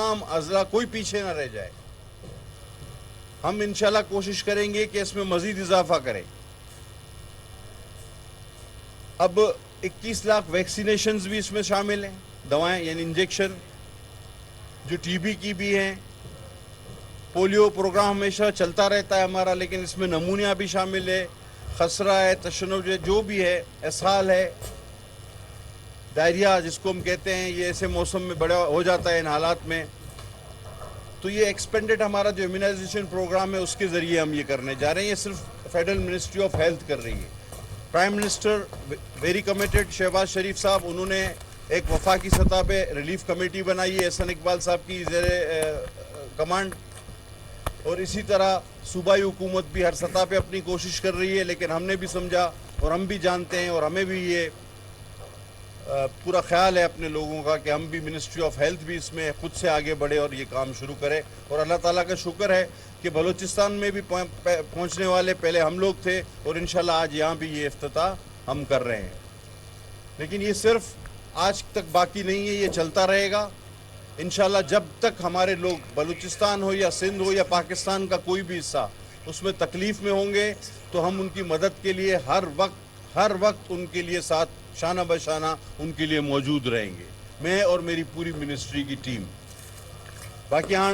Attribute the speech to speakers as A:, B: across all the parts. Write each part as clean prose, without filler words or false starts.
A: تمام اضلاع کوئی پیچھے نہ رہ جائے. ہم انشاءاللہ کوشش کریں گے کہ اس میں مزید اضافہ کریں. اب 21 لاکھ ویکسینیشنز بھی اس میں شامل ہیں, دوائیں یعنی انجیکشن, جو ٹی بی کی بھی ہیں. پولیو پروگرام ہمیشہ چلتا رہتا ہے ہمارا, لیکن اس میں نمونیا بھی شامل ہے, خسرہ ہے, تشنج ہے, جو بھی ہے, اسہال ہے, ڈائریا جس کو ہم کہتے ہیں, یہ ایسے موسم میں بڑا ہو جاتا ہے ان حالات میں. تو یہ ایکسپینڈڈ ہمارا جو امیونائزیشن پروگرام ہے اس کے ذریعے ہم یہ کرنے جا رہے ہیں. یہ صرف فیڈرل منسٹری آف ہیلتھ کر رہی ہے. Prime minister very committed Shehbaz Sharif صاحب, انہوں نے ایک وفاقی سطح پہ ریلیف کمیٹی بنائی ہے احسن اقبال صاحب کی زیر کمانڈ, اور اسی طرح صوبائی حکومت بھی ہر سطح پہ اپنی کوشش کر رہی ہے. لیکن ہم نے بھی سمجھا اور ہم بھی جانتے ہیں اور ہمیں بھی یہ پورا خیال ہے اپنے لوگوں کا کہ ہم بھی منسٹری آف ہیلتھ بھی اس میں خود سے آگے بڑھے اور یہ کام شروع کرے. اور اللہ تعالیٰ کا شکر ہے کہ بلوچستان میں بھی پہنچنے والے پہلے ہم لوگ تھے, اور انشاءاللہ آج یہاں بھی یہ افتتاح ہم کر رہے ہیں. لیکن یہ صرف آج تک باقی نہیں ہے, یہ چلتا رہے گا انشاءاللہ. جب تک ہمارے لوگ بلوچستان ہو یا سندھ ہو یا پاکستان کا کوئی بھی حصہ اس میں تکلیف میں ہوں گے, تو ہم ان کی مدد کے لیے ہر وقت ان کے لیے ساتھ شانہ بشانہ ان کے لیے موجود رہیں گے, میں اور میری پوری منسٹری کی ٹیم. باقی ہاں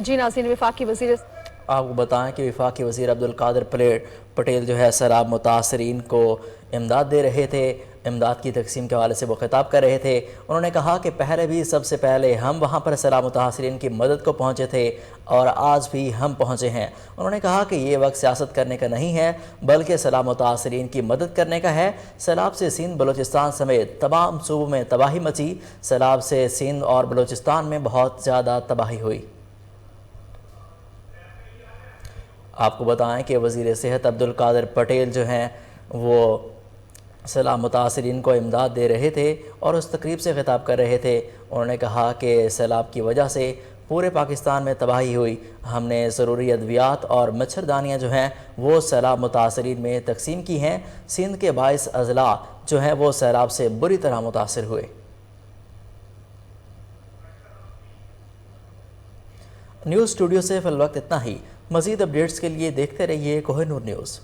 B: جی ناظرین, وفاقی وزیر
C: آپ کو بتائیں کہ وفاقی وزیر عبدالقادر پٹیل جو ہے سیلاب متاثرین کو امداد دے رہے تھے, امداد کی تقسیم کے حوالے سے وہ خطاب کر رہے تھے. انہوں نے کہا کہ پہلے بھی سب سے پہلے ہم وہاں پر سیلاب متاثرین کی مدد کو پہنچے تھے اور آج بھی ہم پہنچے ہیں. انہوں نے کہا کہ یہ وقت سیاست کرنے کا نہیں ہے بلکہ سیلاب متاثرین کی مدد کرنے کا ہے. سیلاب سے سندھ بلوچستان سمیت تمام صوبوں میں تباہی مچی. سیلاب سے سندھ اور بلوچستان میں بہت زیادہ تباہی ہوئی. آپ کو بتائیں کہ وزیر صحت عبدالقادر پٹیل جو ہیں وہ سیلاب متاثرین کو امداد دے رہے تھے اور اس تقریب سے خطاب کر رہے تھے. انہوں نے کہا کہ سیلاب کی وجہ سے پورے پاکستان میں تباہی ہوئی. ہم نے ضروری ادویات اور مچھردانیاں جو ہیں وہ سیلاب متاثرین میں تقسیم کی ہیں. سندھ کے 22 اضلاع جو ہیں وہ سیلاب سے بری طرح متاثر ہوئے. نیوز اسٹوڈیو سے فی الوقت اتنا ہی. مزید اپڈیٹس کے لیے دیکھتے رہیے کوہ نور نیوز.